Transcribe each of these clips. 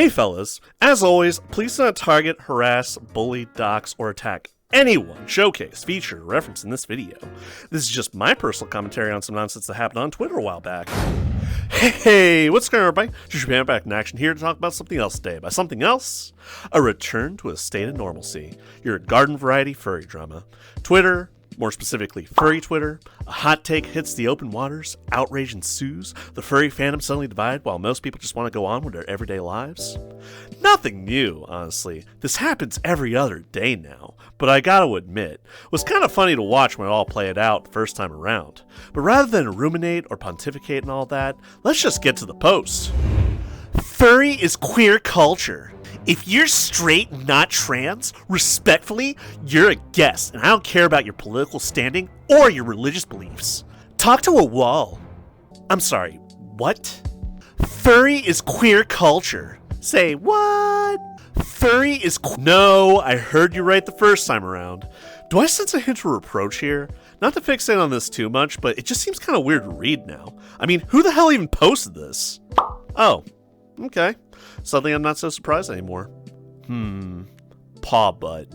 Hey fellas, as always, please do not target, harass, bully, dox, or attack anyone showcased, featured, or referenced in this video. This is just my personal commentary on some nonsense that happened on Twitter a while back. Hey, what's going on, everybody? Just your back in action here to talk about something else today. By something else, a return to a state of normalcy. Your garden variety furry drama. Twitter, more specifically furry Twitter, a hot take hits the open waters, outrage ensues, the furry fandom suddenly divided while most people just want to go on with their everyday lives. Nothing new, honestly. This happens every other day now, but I gotta admit, it was kind of funny to watch when it all played out the first time around. But rather than ruminate or pontificate and all that, let's just get to the post. Furry is queer culture. If you're straight and not trans, respectfully, you're a guest, and I don't care about your political standing or your religious beliefs. Talk to a wall. I'm sorry, what? Furry is queer culture. Say what? Furry is No, I heard you right the first time around. Do I sense a hint of reproach here? Not to fixate on this too much, but it just seems kind of weird to read now. I mean, who the hell even posted this? Oh, okay. Suddenly I'm not so surprised anymore. Paw Butt.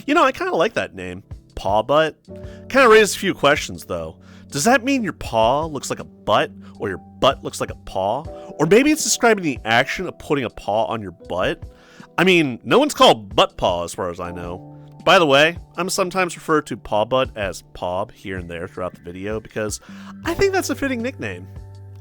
You know, I kind of like that name. Paw Butt. Kind of raises a few questions, though. Does that mean your paw looks like a butt, or your butt looks like a paw? Or maybe it's describing the action of putting a paw on your butt? I mean, no one's called butt paw as far as I know. By the way, I'm sometimes referred to Paw Butt as Paw here and there throughout the video because I think that's a fitting nickname.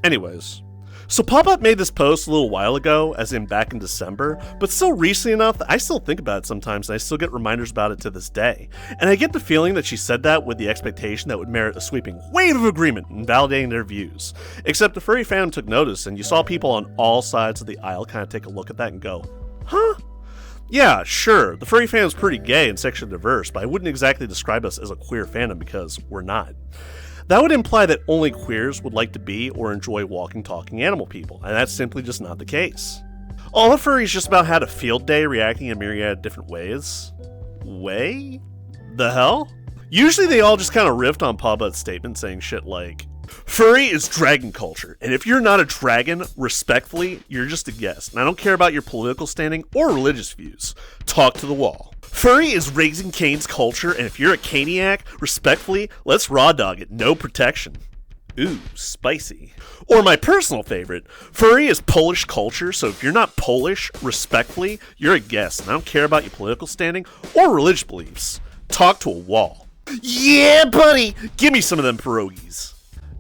Anyways. So Paw Butt made this post a little while ago, as in back in December, but still recently enough that I still think about it sometimes and I still get reminders about it to this day. And I get the feeling that she said that with the expectation that would merit a sweeping wave of agreement in validating their views. Except the furry fandom took notice and you saw people on all sides of the aisle kind of take a look at that and go, huh? Yeah, sure, the furry fandom's pretty gay and sexually diverse, but I wouldn't exactly describe us as a queer fandom because we're not. That would imply that only queers would like to be or enjoy walking, talking animal people, and that's simply just not the case. All the furries just about had a field day reacting in a myriad of different ways. Way? The hell? Usually they all just kind of riffed on Paw Butt's statement saying shit like, furry is dragon culture, and if you're not a dragon, respectfully, you're just a guest, and I don't care about your political standing or religious views. Talk to the wall. Furry is Raising Cane's culture, and if you're a caniac, respectfully, let's raw dog it, no protection. Ooh, spicy. Or my personal favorite, furry is Polish culture, so if you're not Polish, respectfully, you're a guest, and I don't care about your political standing or religious beliefs. Talk to a wall. Yeah, buddy! Give me some of them pierogies.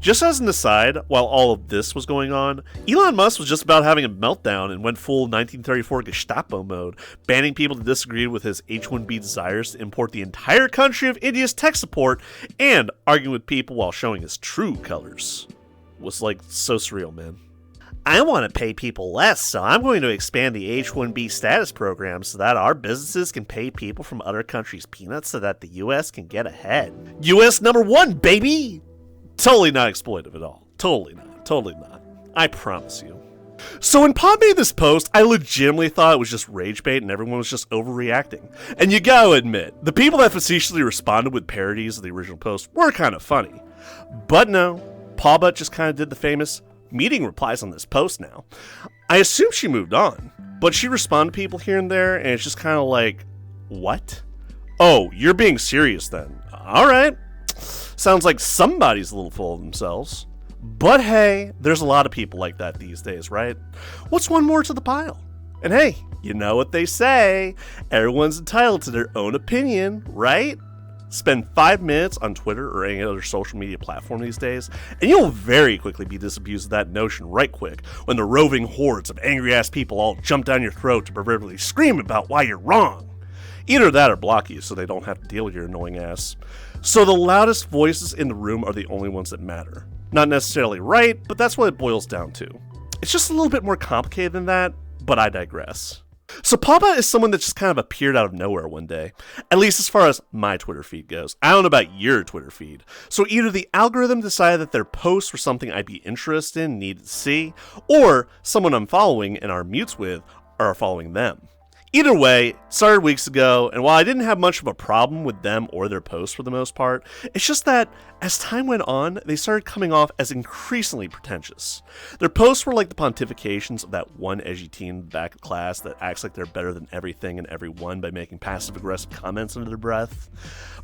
Just as an aside, while all of this was going on, Elon Musk was just about having a meltdown and went full 1934 Gestapo mode, banning people that disagreed with his H-1B desires to import the entire country of India's tech support, and arguing with people while showing his true colors. Was like so surreal, man. I want to pay people less, so I'm going to expand the H-1B status program so that our businesses can pay people from other countries peanuts so that the US can get ahead. US #1, baby! Totally not exploitive at all. Totally not. I promise you. So when Pod made this post, I legitimately thought it was just rage bait and everyone was just overreacting. And you gotta admit, the people that facetiously responded with parodies of the original post were kind of funny. But no, Paw Butt just kind of did the famous meeting replies on this post now. I assume she moved on, but she responded to people here and there and it's just kind of like, what? Oh, you're being serious then. Alright. Sounds like somebody's a little full of themselves. But hey, there's a lot of people like that these days, right? What's one more to the pile? And hey, you know what they say, everyone's entitled to their own opinion, right? Spend 5 minutes on Twitter or any other social media platform these days, and you'll very quickly be disabused of that notion right quick when the roving hordes of angry-ass people all jump down your throat to proverbially scream about why you're wrong. Either that or block you so they don't have to deal with your annoying ass. So the loudest voices in the room are the only ones that matter. Not necessarily right, but that's what it boils down to. It's just a little bit more complicated than that, but I digress. So Paw Butt is someone that just kind of appeared out of nowhere one day, at least as far as my Twitter feed goes. I don't know about your Twitter feed. So either the algorithm decided that their posts were something I'd be interested in, needed to see, or someone I'm following and are mutes with are following them. Either way, it started weeks ago, and while I didn't have much of a problem with them or their posts for the most part, it's just that as time went on, they started coming off as increasingly pretentious. Their posts were like the pontifications of that one edgy teen in the back of class that acts like they're better than everything and everyone by making passive-aggressive comments under their breath.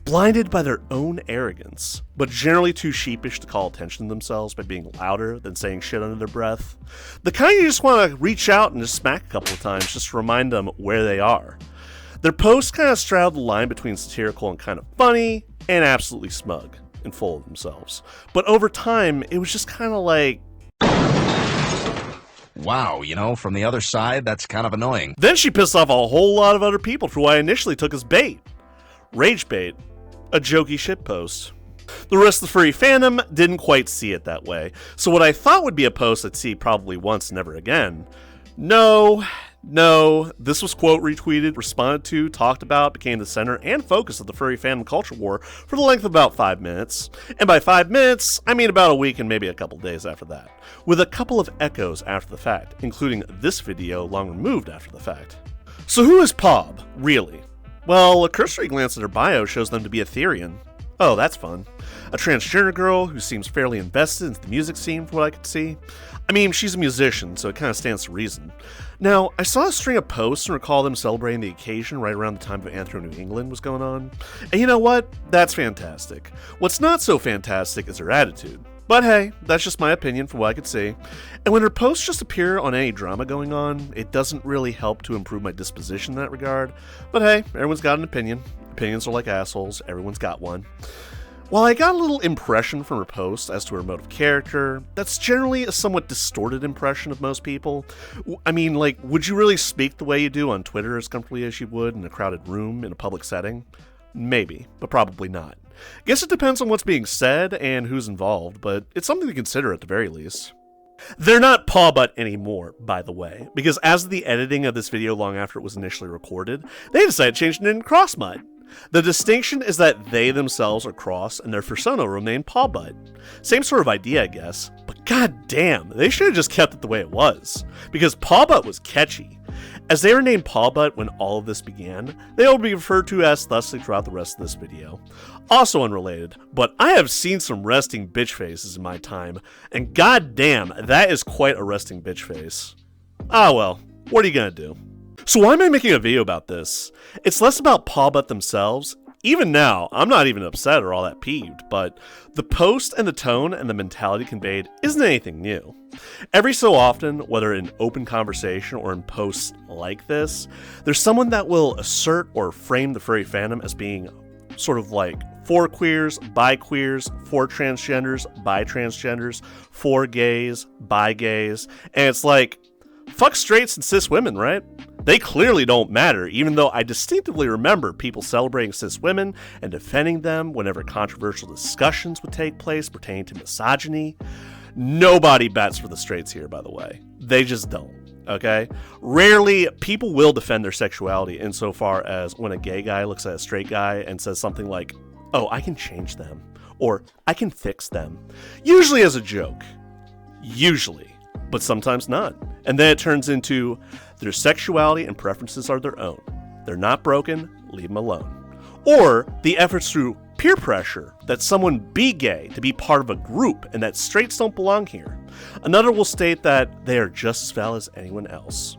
Blinded by their own arrogance, but generally too sheepish to call attention to themselves by being louder than saying shit under their breath. The kind you just want to reach out and just smack a couple of times just to remind them where they are. Their posts kind of straddled the line between satirical and kind of funny, and absolutely smug and full of themselves. But over time, it was just kind of like, wow, from the other side, that's kind of annoying. Then she pissed off a whole lot of other people for what I initially took as bait. Rage bait. A jokey shitpost. The rest of the furry fandom didn't quite see it that way, so what I thought would be a post I'd see probably once, never again. No, this was quote retweeted, responded to, talked about, became the center and focus of the furry fandom culture war for the length of about 5 minutes. And by 5 minutes, I mean about a week and maybe a couple days after that, with a couple of echoes after the fact, including this video long removed after the fact. So who is Pob, really? Well, a cursory glance at her bio shows them to be Etherean. Oh, that's fun. A transgender girl who seems fairly invested into the music scene from what I could see. I mean, she's a musician, so it kind of stands to reason. Now, I saw a string of posts and recall them celebrating the occasion right around the time of Anthro New England was going on. And you know what? That's fantastic. What's not so fantastic is her attitude. But hey, that's just my opinion from what I could see. And when her posts just appear on any drama going on, it doesn't really help to improve my disposition in that regard. But hey, everyone's got an opinion. Opinions are like assholes, everyone's got one. While I got a little impression from her post as to her mode of character, that's generally a somewhat distorted impression of most people. I mean, like, would you really speak the way you do on Twitter as comfortably as you would in a crowded room in a public setting? Maybe, but probably not. Guess it depends on what's being said and who's involved, but it's something to consider at the very least. They're not paw butt anymore, by the way, because as of the editing of this video long after it was initially recorded, they decided to change it into cross mud. The distinction is that they themselves are cross and their persona remain paw butt. Same sort of idea, I guess, but goddamn, they should have just kept it the way it was, because paw butt was catchy. As they were named paw butt when all of this began, they will be referred to as thusly throughout the rest of this video. Also unrelated, but I have seen some resting bitch faces in my time, and goddamn, that is quite a resting bitch face. Ah well, what are you gonna do? So why am I making a video about this? It's less about paw butt themselves. Even now, I'm not even upset or all that peeved, but the post and the tone and the mentality conveyed isn't anything new. Every so often, whether in open conversation or in posts like this, there's someone that will assert or frame the furry fandom as being sort of like for queers, bi queers, for transgenders, bi transgenders, for gays, bi gays, and it's like, fuck straights and cis women, right? They clearly don't matter, even though I distinctively remember people celebrating cis women and defending them whenever controversial discussions would take place pertaining to misogyny. Nobody bats for the straights here, by the way. They just don't, okay? Rarely, people will defend their sexuality insofar as when a gay guy looks at a straight guy and says something like, oh, I can change them, or I can fix them. Usually as a joke. Usually. But sometimes not. And then it turns into, their sexuality and preferences are their own. They're not broken, leave them alone. Or the efforts through peer pressure that someone be gay to be part of a group and that straights don't belong here. Another will state that they are just as valid as anyone else.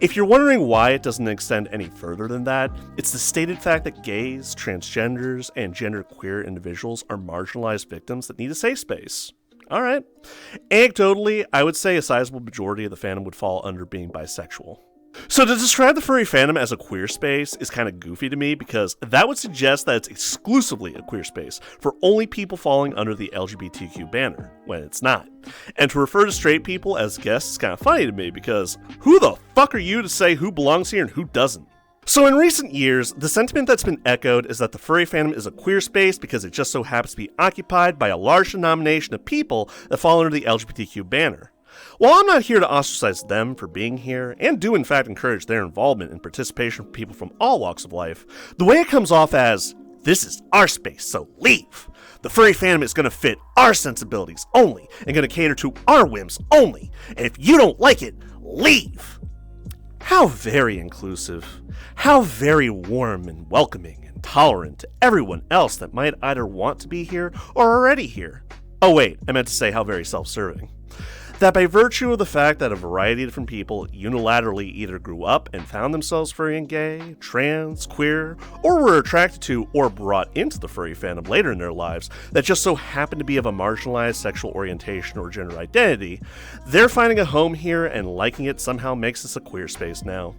If you're wondering why it doesn't extend any further than that, it's the stated fact that gays, transgenders, and genderqueer individuals are marginalized victims that need a safe space. Alright. Anecdotally, I would say a sizable majority of the fandom would fall under being bisexual. So to describe the furry fandom as a queer space is kind of goofy to me because that would suggest that it's exclusively a queer space for only people falling under the LGBTQ banner, when it's not. And to refer to straight people as guests is kind of funny to me because who the fuck are you to say who belongs here and who doesn't? So in recent years, the sentiment that's been echoed is that the furry fandom is a queer space because it just so happens to be occupied by a large denomination of people that fall under the LGBTQ banner. While I'm not here to ostracize them for being here, and do in fact encourage their involvement and participation from people from all walks of life, the way it comes off as, this is our space, so leave. The furry fandom is going to fit our sensibilities only, and going to cater to our whims only, and if you don't like it, leave. How very inclusive. How very warm and welcoming and tolerant to everyone else that might either want to be here or already here. Oh wait, I meant to say how very self-serving. That by virtue of the fact that a variety of different people unilaterally either grew up and found themselves furry and gay, trans, queer, or were attracted to or brought into the furry fandom later in their lives that just so happened to be of a marginalized sexual orientation or gender identity, they're finding a home here and liking it somehow makes this a queer space now.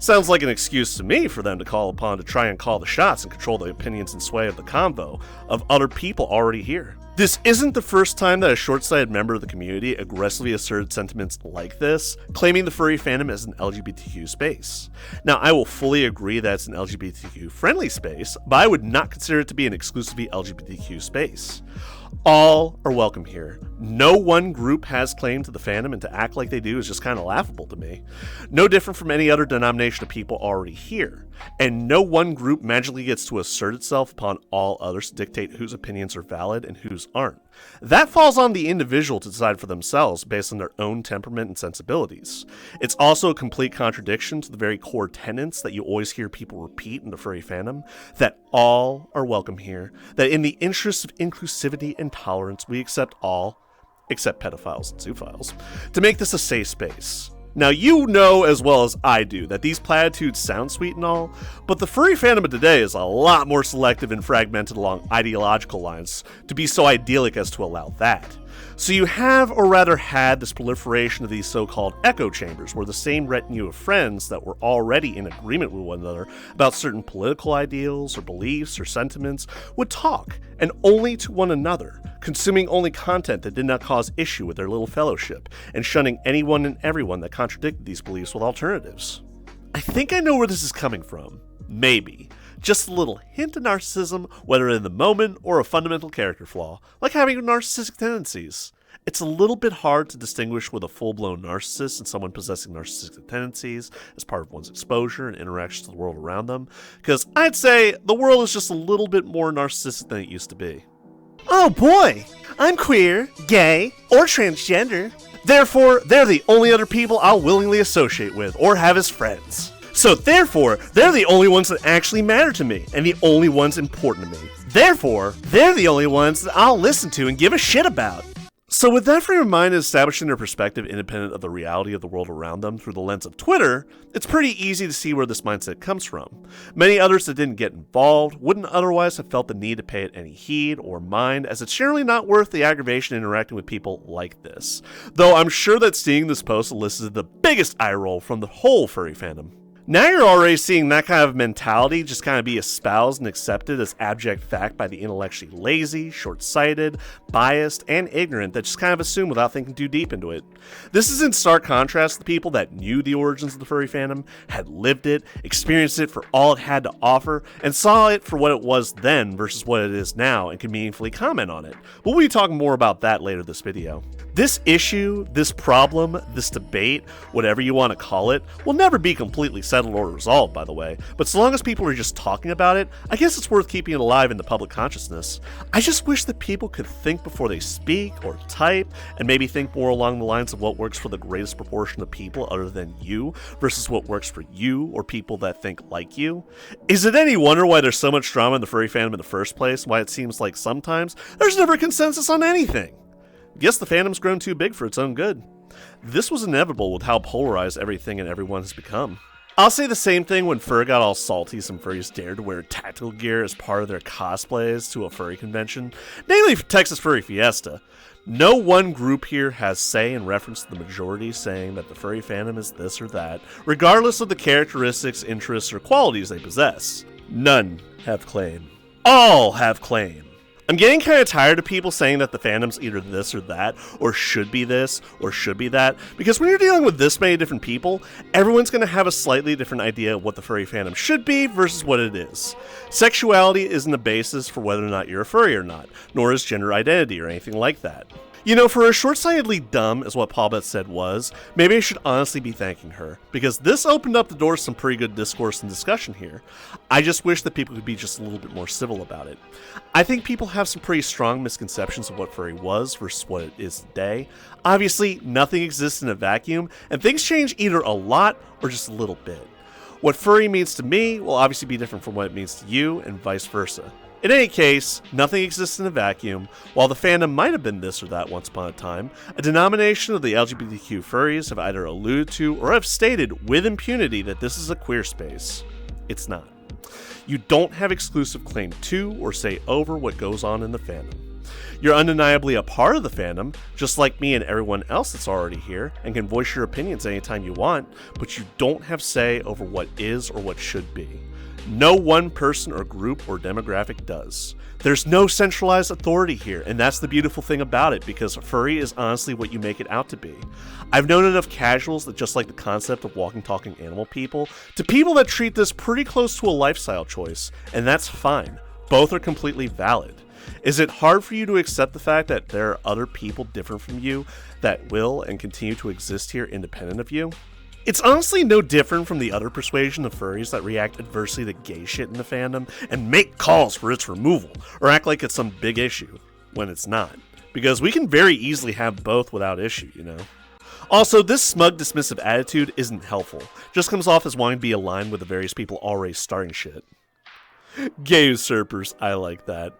Sounds like an excuse to me for them to call upon to try and call the shots and control the opinions and sway of the convo of other people already here. This isn't the first time that a short-sighted member of the community aggressively asserted sentiments like this, claiming the furry fandom as an LGBTQ space. Now, I will fully agree that it's an LGBTQ-friendly space, but I would not consider it to be an exclusively LGBTQ space. All are welcome here. No one group has claim to the fandom, and to act like they do is just kind of laughable to me. No different from any other denomination of people already here. And no one group magically gets to assert itself upon all others to dictate whose opinions are valid and whose aren't. That falls on the individual to decide for themselves based on their own temperament and sensibilities. It's also a complete contradiction to the very core tenets that you always hear people repeat in the furry fandom, that all are welcome here, that in the interests of inclusivity and tolerance, we accept all, except pedophiles and zoophiles, to make this a safe space. Now, you know as well as I do that these platitudes sound sweet and all, but the furry fandom of today is a lot more selective and fragmented along ideological lines to be so idyllic as to allow that. So you have, or rather had, this proliferation of these so-called echo chambers, where the same retinue of friends that were already in agreement with one another about certain political ideals or beliefs or sentiments would talk, and only to one another, consuming only content that did not cause issue with their little fellowship, and shunning anyone and everyone that contradicted these beliefs with alternatives. I think I know where this is coming from. Maybe. Just a little hint of narcissism, whether in the moment or a fundamental character flaw, like having narcissistic tendencies. It's a little bit hard to distinguish with a full-blown narcissist and someone possessing narcissistic tendencies as part of one's exposure and interactions to the world around them, because I'd say the world is just a little bit more narcissistic than it used to be. Oh boy, I'm queer, gay, or transgender. Therefore, they're the only other people I'll willingly associate with or have as friends. So therefore, they're the only ones that actually matter to me, and the only ones important to me. Therefore, they're the only ones that I'll listen to and give a shit about. So with that frame of mind establishing their perspective independent of the reality of the world around them through the lens of Twitter, it's pretty easy to see where this mindset comes from. Many others that didn't get involved wouldn't otherwise have felt the need to pay it any heed or mind, as it's generally not worth the aggravation interacting with people like this. Though I'm sure that seeing this post elicited the biggest eye roll from the whole furry fandom. Now you're already seeing that kind of mentality just kind of be espoused and accepted as abject fact by the intellectually lazy, short-sighted, biased, and ignorant that just kind of assume without thinking too deep into it. This is in stark contrast to the people that knew the origins of the furry fandom, had lived it, experienced it for all it had to offer, and saw it for what it was then versus what it is now and can meaningfully comment on it. We'll be talking more about that later this video. This issue, this problem, this debate, whatever you want to call it, will never be completely settled or resolved, by the way, but so long as people are just talking about it, I guess it's worth keeping it alive in the public consciousness. I just wish that people could think before they speak or type, and maybe think more along the lines of what works for the greatest proportion of people other than you, versus what works for you or people that think like you. Is it any wonder why there's so much drama in the furry fandom in the first place, why it seems like sometimes there's never consensus on anything? Guess the fandom's grown too big for its own good. This was inevitable with how polarized everything and everyone has become. I'll say the same thing when fur got all salty some furries dared to wear tactical gear as part of their cosplays to a furry convention, namely Texas Furry Fiesta. No one group here has say in reference to the majority saying that the furry fandom is this or that, regardless of the characteristics, interests, or qualities they possess. None have claim. All have claim. I'm getting kind of tired of people saying that the fandom's either this or that, or should be this, or should be that, because when you're dealing with this many different people, everyone's going to have a slightly different idea of what the furry fandom should be versus what it is. Sexuality isn't the basis for whether or not you're a furry or not, nor is gender identity or anything like that. You know, for as short-sightedly dumb as what Paulette said was, maybe I should honestly be thanking her, because this opened up the door to some pretty good discourse and discussion here. I just wish that people could be just a little bit more civil about it. I think people have some pretty strong misconceptions of what furry was versus what it is today. Obviously, nothing exists in a vacuum, and things change either a lot or just a little bit. What furry means to me will obviously be different from what it means to you, and vice versa. In any case, nothing exists in a vacuum. While the fandom might have been this or that once upon a time, a denomination of the LGBTQ furries have either alluded to or have stated with impunity that this is a queer space. It's not. You don't have exclusive claim to or say over what goes on in the fandom. You're undeniably a part of the fandom, just like me and everyone else that's already here, and can voice your opinions anytime you want, but you don't have say over what is or what should be. No one person or group or demographic does. There's no centralized authority here, and that's the beautiful thing about it, because furry is honestly what you make it out to be. I've known enough casuals that just like the concept of walking, talking animal people, to people that treat this pretty close to a lifestyle choice, and that's fine. Both are completely valid. Is it hard for you to accept the fact that there are other people different from you that will and continue to exist here independent of you? It's honestly no different from the other persuasion of furries that react adversely to gay shit in the fandom and make calls for its removal, or act like it's some big issue, when it's not. Because we can very easily have both without issue, you know? Also, this smug, dismissive attitude isn't helpful. Just comes off as wanting to be aligned with the various people already starting shit. Gay usurpers, I like that.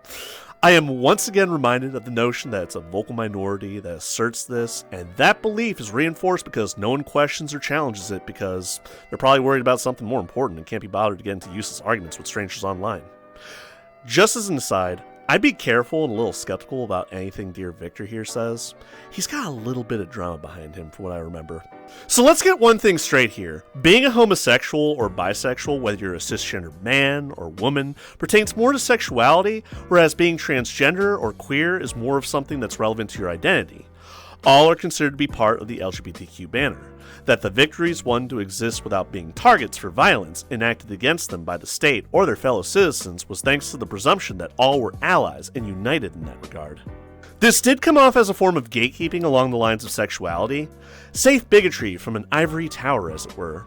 I am once again reminded of the notion that it's a vocal minority that asserts this, and that belief is reinforced because no one questions or challenges it because they're probably worried about something more important and can't be bothered to get into useless arguments with strangers online. Just as an aside, I'd be careful and a little skeptical about anything Dear Victor here says. He's got a little bit of drama behind him from what I remember. So let's get one thing straight here. Being a homosexual or bisexual, whether you're a cisgender man or woman, pertains more to sexuality, whereas being transgender or queer is more of something that's relevant to your identity. All are considered to be part of the LGBTQ banner. That the victories won to exist without being targets for violence enacted against them by the state or their fellow citizens was thanks to the presumption that all were allies and united in that regard. This did come off as a form of gatekeeping along the lines of sexuality, safe bigotry from an ivory tower as it were.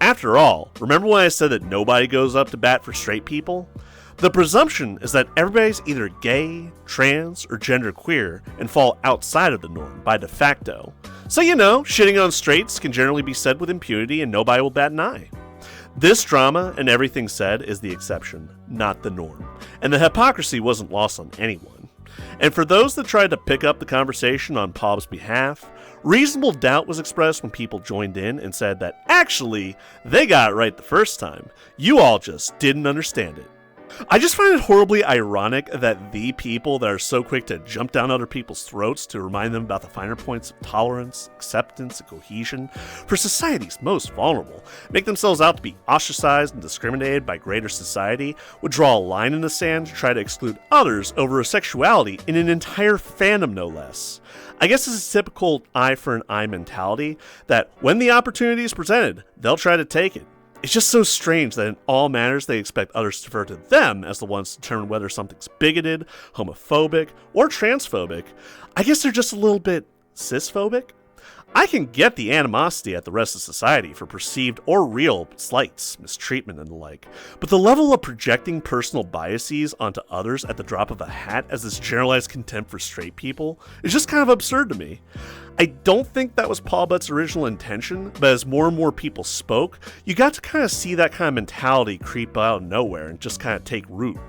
After all, remember when I said that nobody goes up to bat for straight people? The presumption is that everybody's either gay, trans, or genderqueer and fall outside of the norm by de facto. So you know, shitting on straights can generally be said with impunity and nobody will bat an eye. This drama and everything said is the exception, not the norm, and the hypocrisy wasn't lost on anyone. And for those that tried to pick up the conversation on Pob's behalf, reasonable doubt was expressed when people joined in and said that actually, they got it right the first time. You all just didn't understand it. I just find it horribly ironic that the people that are so quick to jump down other people's throats to remind them about the finer points of tolerance, acceptance, and cohesion for society's most vulnerable, make themselves out to be ostracized and discriminated by greater society, would draw a line in the sand to try to exclude others over a sexuality in an entire fandom no less. I guess it's a typical eye for an eye mentality that when the opportunity is presented, they'll try to take it. It's just so strange that in all matters they expect others to defer to them as the ones to determine whether something's bigoted, homophobic, or transphobic. I guess they're just a little bit cisphobic? I can get the animosity at the rest of society for perceived or real slights, mistreatment, and the like, but the level of projecting personal biases onto others at the drop of a hat as this generalized contempt for straight people is just kind of absurd to me. I don't think that was Paul Butt's original intention, but as more and more people spoke, you got to kind of see that kind of mentality creep out of nowhere and just kind of take root.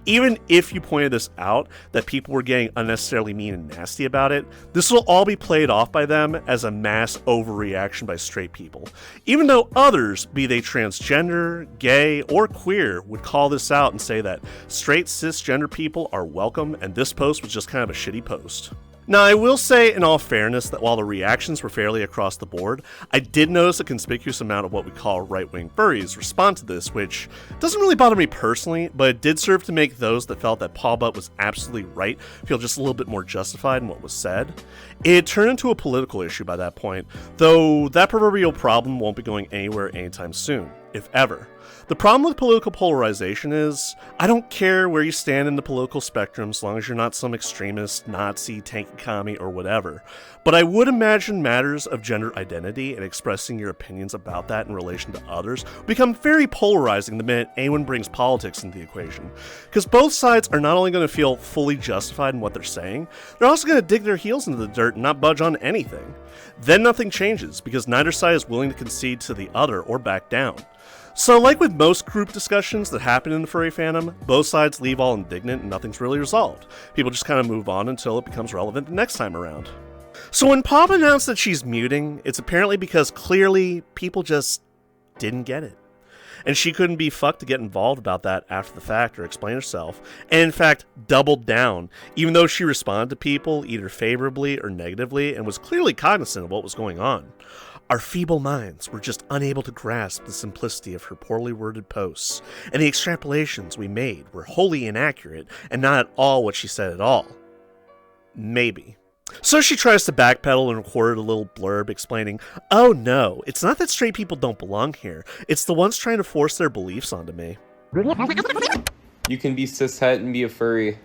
Even if you pointed this out, that people were getting unnecessarily mean and nasty about it, this will all be played off by them as a mass overreaction by straight people. Even though others, be they transgender, gay, or queer, would call this out and say that straight cisgender people are welcome and this post was just kind of a shitty post. Now, I will say, in all fairness, that while the reactions were fairly across the board, I did notice a conspicuous amount of what we call right-wing furries respond to this, which doesn't really bother me personally, but it did serve to make those that felt that Paul Butt was absolutely right feel just a little bit more justified in what was said. It turned into a political issue by that point, though that proverbial problem won't be going anywhere anytime soon, if ever. The problem with political polarization is, I don't care where you stand in the political spectrum as long as you're not some extremist, Nazi, tanky commie, or whatever. But I would imagine matters of gender identity and expressing your opinions about that in relation to others become very polarizing the minute anyone brings politics into the equation. Because both sides are not only going to feel fully justified in what they're saying, they're also going to dig their heels into the dirt and not budge on anything. Then nothing changes, because neither side is willing to concede to the other or back down. So, like with most group discussions that happen in the furry fandom, both sides leave all indignant and nothing's really resolved. People just kind of move on until it becomes relevant the next time around. So when Pop announced that she's muting, it's apparently because clearly people just didn't get it. And she couldn't be fucked to get involved about that after the fact or explain herself, and in fact doubled down, even though she responded to people either favorably or negatively and was clearly cognizant of what was going on. Our feeble minds were just unable to grasp the simplicity of her poorly worded posts, and the extrapolations we made were wholly inaccurate and not at all what she said at all. Maybe. So she tries to backpedal and recorded a little blurb explaining, "Oh no, it's not that straight people don't belong here, it's the ones trying to force their beliefs onto me." You can be cishet and be a furry.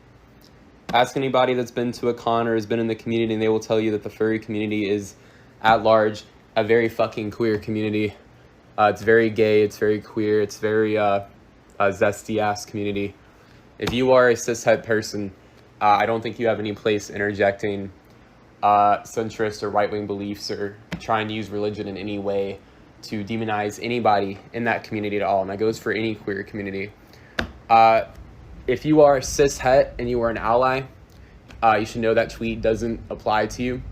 Ask anybody that's been to a con or has been in the community and they will tell you that the furry community is, at large, a very fucking queer community. It's very gay, it's very queer, it's very zesty-ass community. If you are a cishet person, I don't think you have any place interjecting centrist or right-wing beliefs or trying to use religion in any way to demonize anybody in that community at all. And that goes for any queer community. If you are cishet and you are an ally, you should know that tweet doesn't apply to you.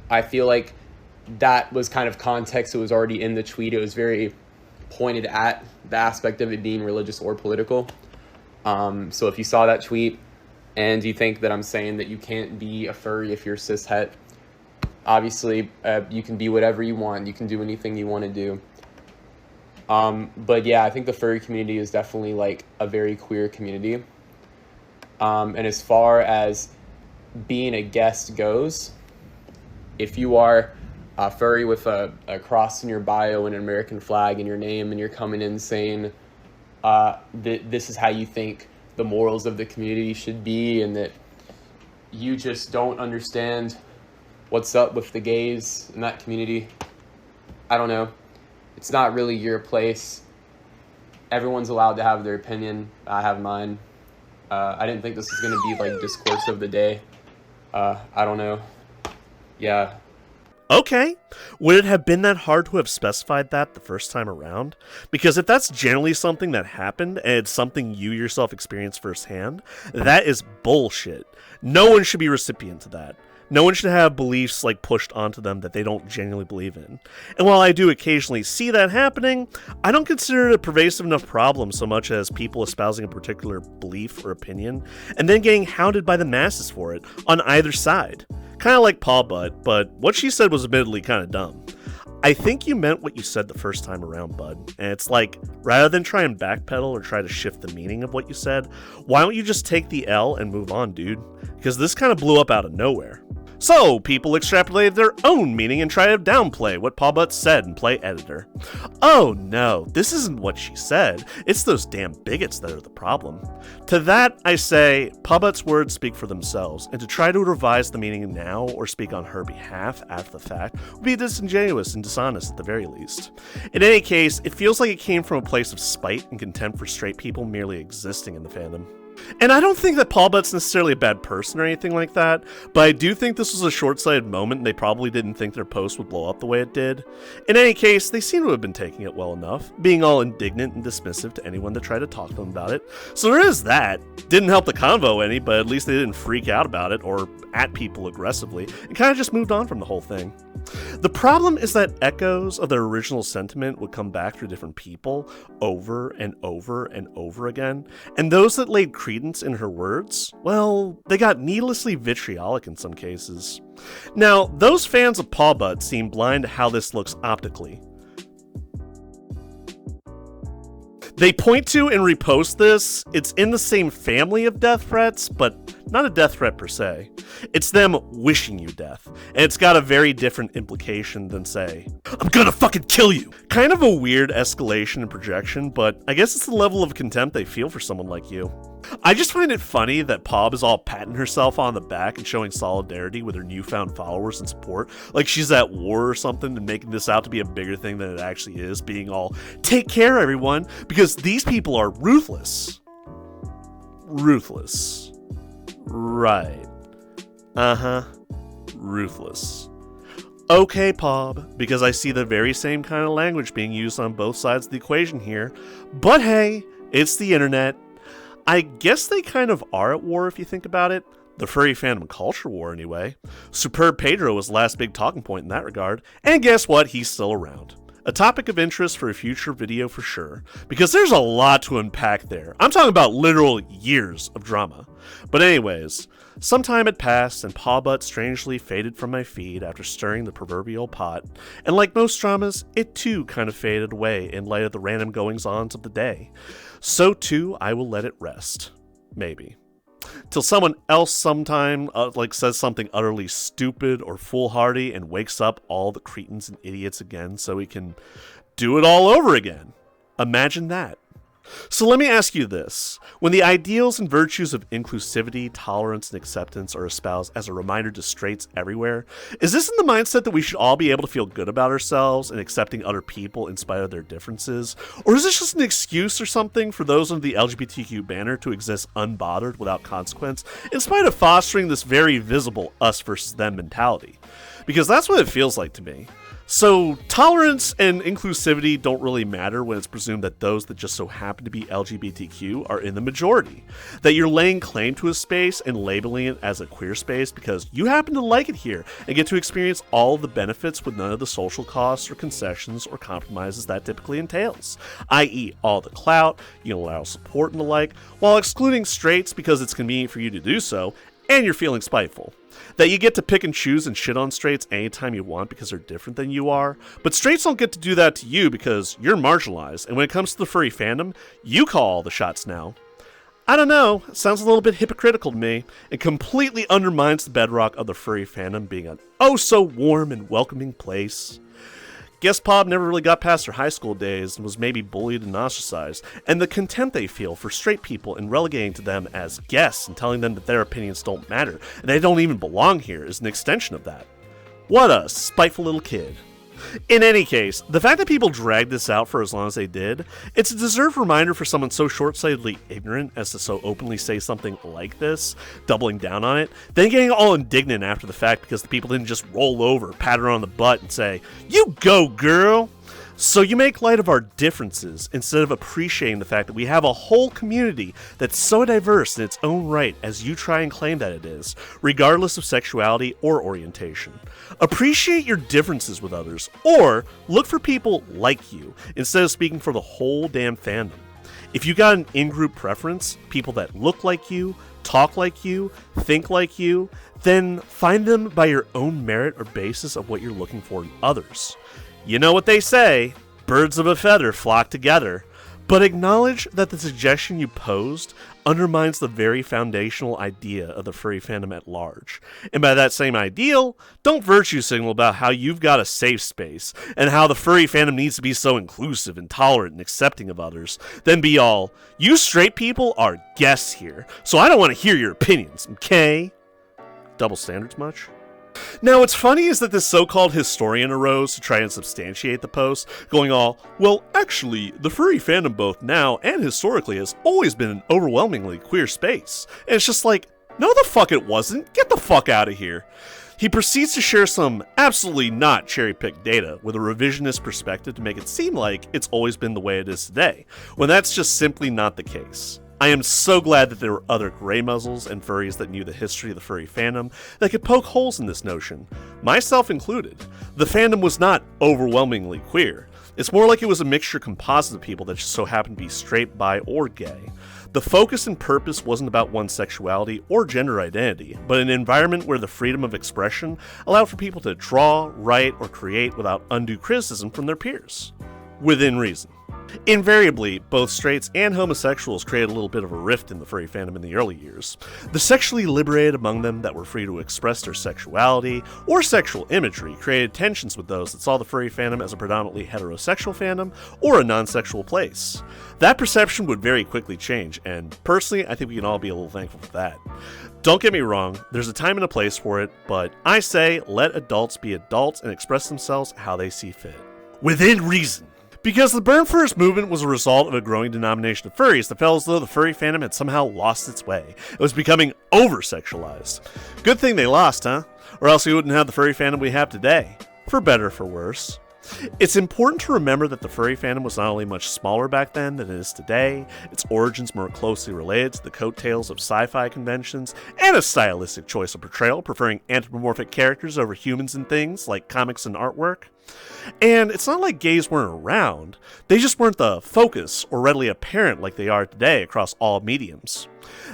I feel like that was kind of context that was already in the tweet. It was very pointed at the aspect of it being religious or political. So if you saw that tweet and you think that I'm saying that you can't be a furry if you're cishet, obviously you can be whatever you want. You can do anything you want to do. But yeah, I think the furry community is definitely like a very queer community. And as far as being a guest goes, if you are a furry with a cross in your bio and an American flag in your name and you're coming in saying that this is how you think the morals of the community should be and that you just don't understand what's up with the gays in that community, I don't know. It's not really your place. Everyone's allowed to have their opinion. I have mine. I didn't think this was going to be like discourse of the day. I don't know. Yeah. Okay, would it have been that hard to have specified that the first time around? Because if that's generally something that happened and it's something you yourself experienced firsthand, that is bullshit. No one should be recipient to that. No one should have beliefs like pushed onto them that they don't genuinely believe in. And while I do occasionally see that happening, I don't consider it a pervasive enough problem so much as people espousing a particular belief or opinion and then getting hounded by the masses for it on either side. Kind of like Paw Butt, but what she said was admittedly kind of dumb. I think you meant what you said the first time around, bud. And it's like, rather than try and backpedal or try to shift the meaning of what you said, why don't you just take the L and move on, dude? Because this kind of blew up out of nowhere. So, people extrapolated their own meaning and tried to downplay what Paw Butt said in Play Editor. Oh no, this isn't what she said. It's those damn bigots that are the problem. To that, I say, Paw Butt's words speak for themselves, and to try to revise the meaning now or speak on her behalf after the fact would be disingenuous and dishonest at the very least. In any case, it feels like it came from a place of spite and contempt for straight people merely existing in the fandom. And I don't think that Paul Butt's necessarily a bad person or anything like that, but I do think this was a short-sighted moment and they probably didn't think their post would blow up the way it did. In any case, they seem to have been taking it well enough, being all indignant and dismissive to anyone that tried to talk to them about it. So there is that. Didn't help the convo any, but at least they didn't freak out about it or at people aggressively, and kind of just moved on from the whole thing. The problem is that echoes of their original sentiment would come back through different people over and over and over again, and those that laid credence in her words, well, they got needlessly vitriolic in some cases. Now, those fans of Paw Butt seem blind to how this looks optically. They point to and repost this. It's in the same family of death threats, but not a death threat per se. It's them wishing you death, and it's got a very different implication than, say, "I'm gonna fucking kill you!" Kind of a weird escalation and projection, but I guess it's the level of contempt they feel for someone like you. I just find it funny that Pob is all patting herself on the back and showing solidarity with her newfound followers and support, like she's at war or something, and making this out to be a bigger thing than it actually is, being all, "Take care, everyone, because these people are ruthless." Ruthless. Right. Ruthless. Okay, Pob, because I see the very same kind of language being used on both sides of the equation here. But hey, it's the internet. I guess they kind of are at war if you think about it. The furry fandom culture war, anyway. Superb Pedro was the last big talking point in that regard, and guess what? He's still around. A topic of interest for a future video for sure, because there's a lot to unpack there. I'm talking about literal years of drama. But anyways, some time had passed and Paw Butt strangely faded from my feed after stirring the proverbial pot, and like most dramas, it too kind of faded away in light of the random goings-ons of the day. So too, I will let it rest. Maybe. Till someone else sometime says something utterly stupid or foolhardy and wakes up all the cretins and idiots again so we can do it all over again. Imagine that. So let me ask you this. When the ideals and virtues of inclusivity, tolerance, and acceptance are espoused as a reminder to straights everywhere, is this in the mindset that we should all be able to feel good about ourselves and accepting other people in spite of their differences? Or is this just an excuse or something for those under the LGBTQ banner to exist unbothered without consequence, in spite of fostering this very visible us versus them mentality? Because that's what it feels like to me. So, tolerance and inclusivity don't really matter when it's presumed that those that just so happen to be LGBTQ are in the majority. That you're laying claim to a space and labeling it as a queer space because you happen to like it here and get to experience all of the benefits with none of the social costs or concessions or compromises that typically entails, i.e. all the clout, unilateral support and the like, while excluding straights because it's convenient for you to do so, and you're feeling spiteful. That you get to pick and choose and shit on straights anytime you want because they're different than you are, but straights don't get to do that to you because you're marginalized, and when it comes to the furry fandom, you call all the shots now. I don't know, it sounds a little bit hypocritical to me, and completely undermines the bedrock of the furry fandom being an oh-so-warm and welcoming place. Guess Pob never really got past their high school days and was maybe bullied and ostracized, and the contempt they feel for straight people and relegating to them as guests and telling them that their opinions don't matter and they don't even belong here is an extension of that. What a spiteful little kid. In any case, the fact that people dragged this out for as long as they did, it's a deserved reminder for someone so short-sightedly ignorant as to so openly say something like this, doubling down on it, then getting all indignant after the fact because the people didn't just roll over, pat her on the butt, and say, "You go, girl!" So you make light of our differences instead of appreciating the fact that we have a whole community that's so diverse in its own right as you try and claim that it is, regardless of sexuality or orientation. Appreciate your differences with others, or look for people like you instead of speaking for the whole damn fandom. If you got an in-group preference, people that look like you, talk like you, think like you, then find them by your own merit or basis of what you're looking for in others. You know what they say, birds of a feather flock together, but acknowledge that the suggestion you posed undermines the very foundational idea of the furry fandom at large. And by that same ideal, don't virtue signal about how you've got a safe space and how the furry fandom needs to be so inclusive and tolerant and accepting of others. Then be all, you straight people are guests here, so I don't want to hear your opinions, okay? Double standards much? Now, what's funny is that this so-called historian arose to try and substantiate the post, going all, well, actually, the furry fandom both now and historically has always been an overwhelmingly queer space. And it's just like, no the fuck it wasn't, get the fuck out of here. He proceeds to share some absolutely not cherry-picked data with a revisionist perspective to make it seem like it's always been the way it is today, when that's just simply not the case. I am so glad that there were other gray muzzles and furries that knew the history of the furry fandom that could poke holes in this notion, myself included. The fandom was not overwhelmingly queer. It's more like it was a mixture composite of people that just so happened to be straight, bi, or gay. The focus and purpose wasn't about one's sexuality or gender identity, but an environment where the freedom of expression allowed for people to draw, write, or create without undue criticism from their peers. Within reason. Invariably, both straights and homosexuals created a little bit of a rift in the furry fandom in the early years. The sexually liberated among them that were free to express their sexuality or sexual imagery created tensions with those that saw the furry fandom as a predominantly heterosexual fandom or a non-sexual place. That perception would very quickly change, and personally, I think we can all be a little thankful for that. Don't get me wrong, there's a time and a place for it, but I say let adults be adults and express themselves how they see fit. Within reason. Because the Burn Furs movement was a result of a growing denomination of furries that felt as though the furry fandom had somehow lost its way. It was becoming over-sexualized. Good thing they lost, huh? Or else we wouldn't have the furry fandom we have today. for better or for worse. It's important to remember that the furry fandom was not only much smaller back then than it is today, its origins more closely related to the coattails of sci-fi conventions, and a stylistic choice of portrayal preferring anthropomorphic characters over humans and things like comics and artwork. And it's not like gays weren't around, they just weren't the focus or readily apparent like they are today across all mediums.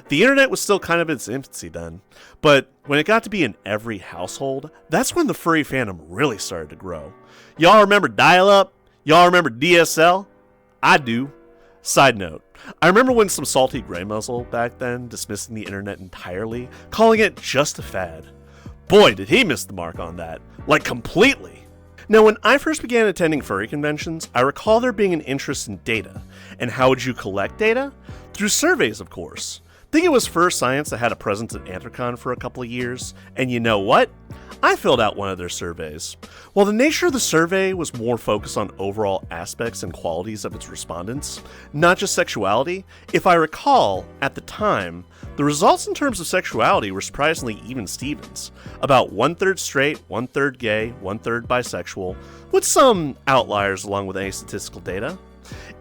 The internet was still kind of in its infancy then, but when it got to be in every household, that's when the furry fandom really started to grow. Y'all remember dial-up? Y'all remember DSL? I do. Side note, I remember when some salty gray muzzle back then dismissing the internet entirely, calling it just a fad. Boy, did he miss the mark on that. Like, completely. Now, when I first began attending furry conventions, I recall there being an interest in data. And how would you collect data? Through surveys, of course. I think it was Fur Science that had a presence at Anthrocon for a couple of years, and you know what? I filled out one of their surveys. While the nature of the survey was more focused on overall aspects and qualities of its respondents, not just sexuality, if I recall, at the time, the results in terms of sexuality were surprisingly even Stevens. About 1/3 straight, 1/3 gay, 1/3 bisexual, with some outliers along with any statistical data.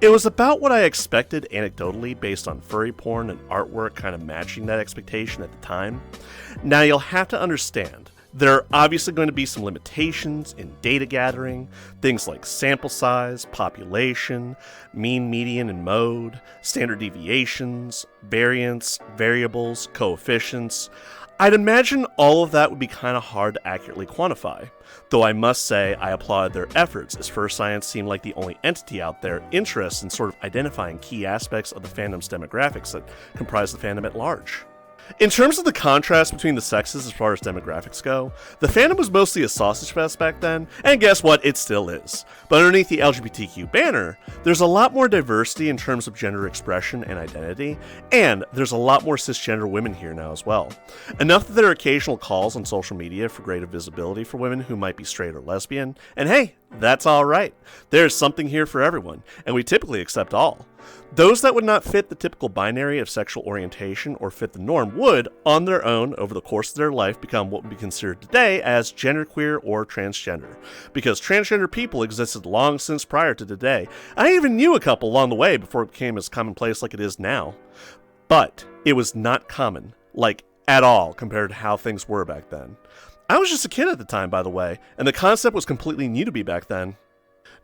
It was about what I expected anecdotally based on furry porn and artwork kind of matching that expectation at the time. Now you'll have to understand, there are obviously going to be some limitations in data gathering, things like sample size, population, mean, median, and mode, standard deviations, variance, variables, coefficients. I'd imagine all of that would be kind of hard to accurately quantify, though I must say I applaud their efforts, as Fur Science seemed like the only entity out there interested in sort of identifying key aspects of the fandom's demographics that comprise the fandom at large. In terms of the contrast between the sexes as far as demographics go, the fandom was mostly a sausage fest back then, and guess what? It still is. But underneath the LGBTQ banner, there's a lot more diversity in terms of gender expression and identity, and there's a lot more cisgender women here now as well. Enough that there are occasional calls on social media for greater visibility for women who might be straight or lesbian, and hey, that's alright. There's something here for everyone, and we typically accept all. Those that would not fit the typical binary of sexual orientation or fit the norm would, on their own, over the course of their life, become what would be considered today as genderqueer or transgender, because transgender people existed long since prior to today. I even knew a couple along the way before it became as commonplace like it is now. But it was not common, like at all, compared to how things were back then. I was just a kid at the time, by the way, and the concept was completely new to me back then.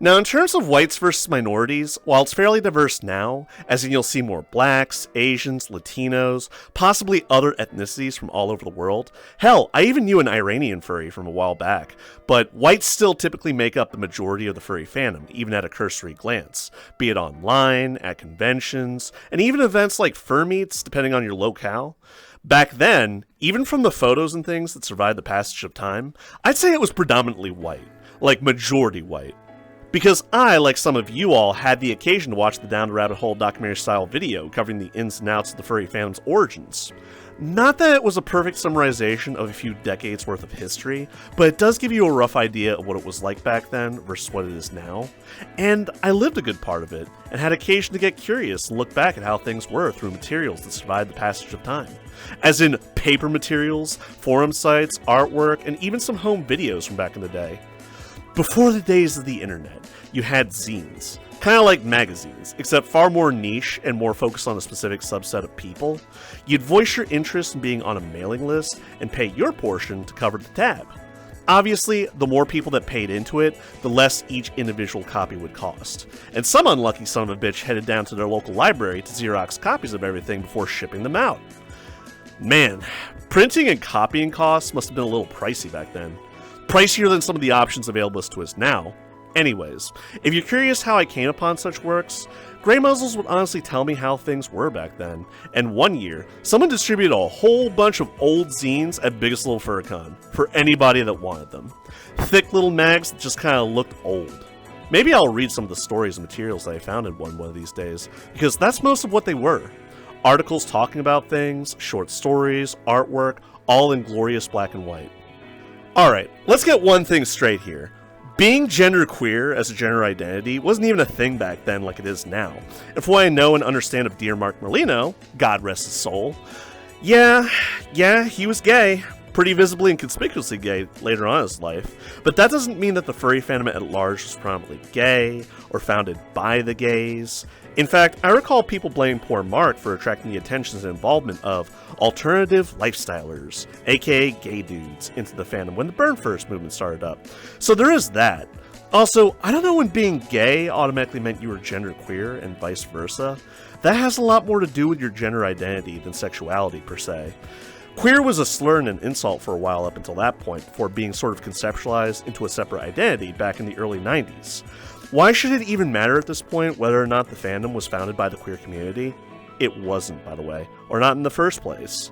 Now, in terms of whites versus minorities, while it's fairly diverse now, as in you'll see more blacks, Asians, Latinos, possibly other ethnicities from all over the world. Hell, I even knew an Iranian furry from a while back, but whites still typically make up the majority of the furry fandom, even at a cursory glance, be it online, at conventions, and even events like fur meets, depending on your locale. Back then, even from the photos and things that survived the passage of time, I'd say it was predominantly white, like majority white. Because I, like some of you all, had the occasion to watch the Down the Rabbit Hole documentary-style video covering the ins and outs of the furry fandom's origins. Not that it was a perfect summarization of a few decades worth of history, but it does give you a rough idea of what it was like back then versus what it is now. And I lived a good part of it, and had occasion to get curious and look back at how things were through materials that survived the passage of time. As in paper materials, forum sites, artwork, and even some home videos from back in the day. Before the days of the internet, you had zines, kind of like magazines, except far more niche and more focused on a specific subset of people. You'd voice your interest in being on a mailing list and pay your portion to cover the tab. Obviously, the more people that paid into it, the less each individual copy would cost. And some unlucky son of a bitch headed down to their local library to Xerox copies of everything before shipping them out. Man, printing and copying costs must have been a little pricey back then. Pricier than some of the options available to us now. Anyways, if you're curious how I came upon such works, Grey Muzzles would honestly tell me how things were back then, and one year, someone distributed a whole bunch of old zines at Biggest Little Furcon, for anybody that wanted them. Thick little mags that just kinda looked old. Maybe I'll read some of the stories and materials that I found in one of these days, because that's most of what they were. Articles talking about things, short stories, artwork, all in glorious black and white. Alright, let's get one thing straight here. Being genderqueer as a gender identity wasn't even a thing back then like it is now. And for what I know and understand of dear Mark Merlino, God rest his soul, yeah, he was gay. pretty visibly and conspicuously gay later on in his life, but that doesn't mean that the furry fandom at large was prominently gay or founded by the gays. In fact, I recall people blaming poor Mark for attracting the attentions and involvement of alternative lifestylers, aka gay dudes, into the fandom when the Burn First movement started up. So there is that. Also, I don't know when being gay automatically meant you were genderqueer and vice versa. That has a lot more to do with your gender identity than sexuality per se. Queer was a slur and an insult for a while up until that point, before being sort of conceptualized into a separate identity back in the early 90s. Why should it even matter at this point whether or not the fandom was founded by the queer community? It wasn't, by the way, or not in the first place.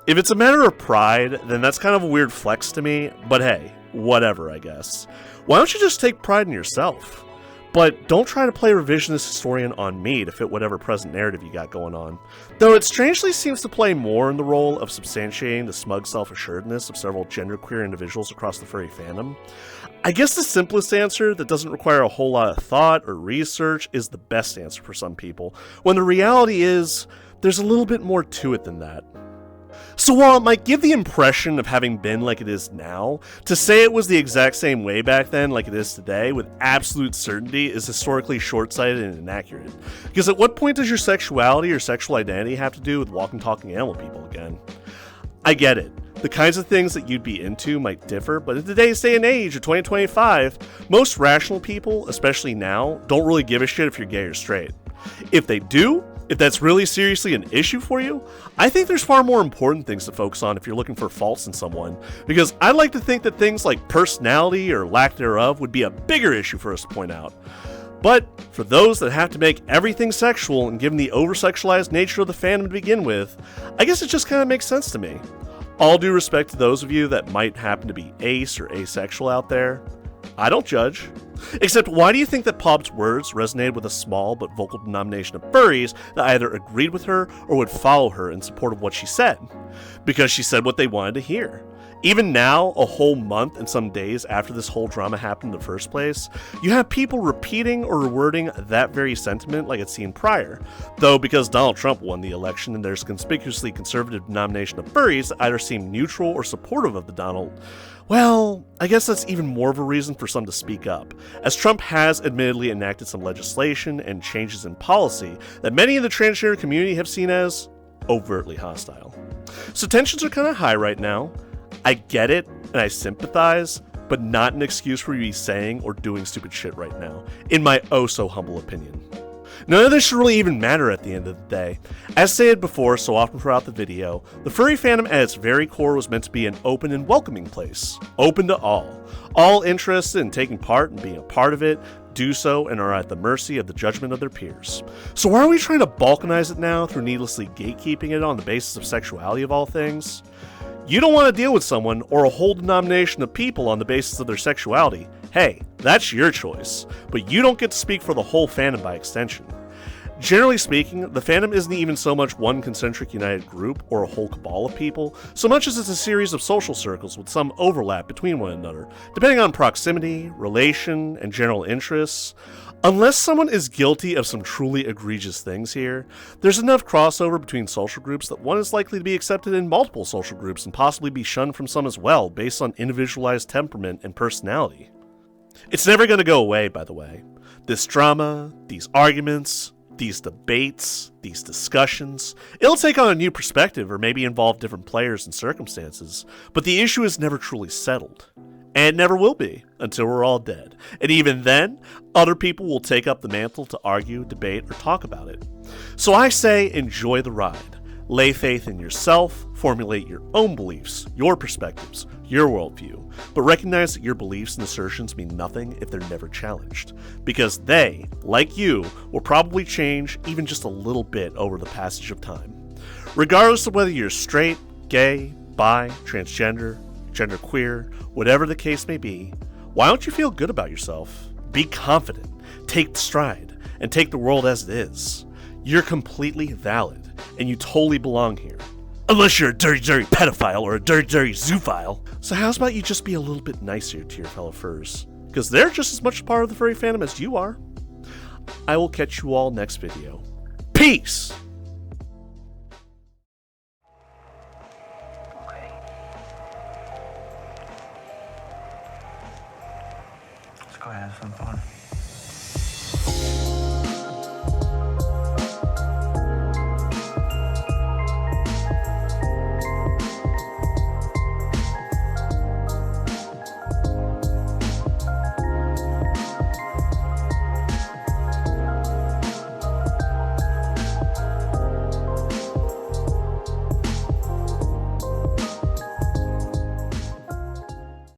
If it's a matter of pride, then that's kind of a weird flex to me, but hey, whatever, I guess. Why don't you just take pride in yourself? But don't try to play revisionist historian on me to fit whatever present narrative you got going on. Though it strangely seems to play more in the role of substantiating the smug self-assuredness of several genderqueer individuals across the furry fandom. I guess the simplest answer that doesn't require a whole lot of thought or research is the best answer for some people, when the reality is, there's a little bit more to it than that. So while it might give the impression of having been like it is now, to say it was the exact same way back then like it is today with absolute certainty is historically short-sighted and inaccurate. Because at what point does your sexuality or sexual identity have to do with walking, talking animal people again? I get it. The kinds of things that you'd be into might differ, but in today's day and age of 2025, most rational people, especially now, don't really give a shit if you're gay or straight. If they do, if that's really seriously an issue for you, I think there's far more important things to focus on if you're looking for faults in someone, because I'd like to think that things like personality or lack thereof would be a bigger issue for us to point out. But for those that have to make everything sexual and given the over-sexualized nature of the fandom to begin with, I guess it just kind of makes sense to me. All due respect to those of you that might happen to be ace or asexual out there, I don't judge. Except, why do you think that Pob's words resonated with a small but vocal denomination of furries that either agreed with her or would follow her in support of what she said? Because she said what they wanted to hear. Even now, a whole month and some days after this whole drama happened in the first place, you have people repeating or rewording that very sentiment like it's seen prior. Though because Donald Trump won the election and there's a conspicuously conservative denomination of furries that either seem neutral or supportive of the Donald, well, I guess that's even more of a reason for some to speak up, as Trump has admittedly enacted some legislation and changes in policy that many in the transgender community have seen as overtly hostile. So tensions are kind of high right now. I get it, and I sympathize, but not an excuse for you to be saying or doing stupid shit right now, in my oh-so-humble opinion. None of this should really even matter at the end of the day. As stated before so often throughout the video, the furry fandom at its very core was meant to be an open and welcoming place. Open to all. All interested in taking part and being a part of it, do so and are at the mercy of the judgment of their peers. So why are we trying to balkanize it now through needlessly gatekeeping it on the basis of sexuality of all things? You don't want to deal with someone or a whole denomination of people on the basis of their sexuality. Hey, that's your choice, but you don't get to speak for the whole fandom by extension. Generally speaking, the fandom isn't even so much one concentric united group or a whole cabal of people, so much as it's a series of social circles with some overlap between one another, depending on proximity, relation, and general interests. Unless someone is guilty of some truly egregious things here, there's enough crossover between social groups that one is likely to be accepted in multiple social groups and possibly be shunned from some as well, based on individualized temperament and personality. It's never going to go away, by the way. This drama, these arguments, these debates, these discussions, it'll take on a new perspective or maybe involve different players and circumstances, but the issue is never truly settled. And never will be, until we're all dead. And even then, other people will take up the mantle to argue, debate, or talk about it. So I say, enjoy the ride. Lay faith in yourself, formulate your own beliefs, your perspectives, your worldview, but recognize that your beliefs and assertions mean nothing if they're never challenged. Because they, like you, will probably change even just a little bit over the passage of time. Regardless of whether you're straight, gay, bi, transgender, genderqueer, whatever the case may be, why don't you feel good about yourself? Be confident, take the stride, and take the world as it is. You're completely valid, and you totally belong here. Unless you're a dirty, dirty pedophile or a dirty, dirty zoophile. So how's about you just be a little bit nicer to your fellow furs? Because they're just as much a part of the furry fandom as you are. I will catch you all next video. Peace!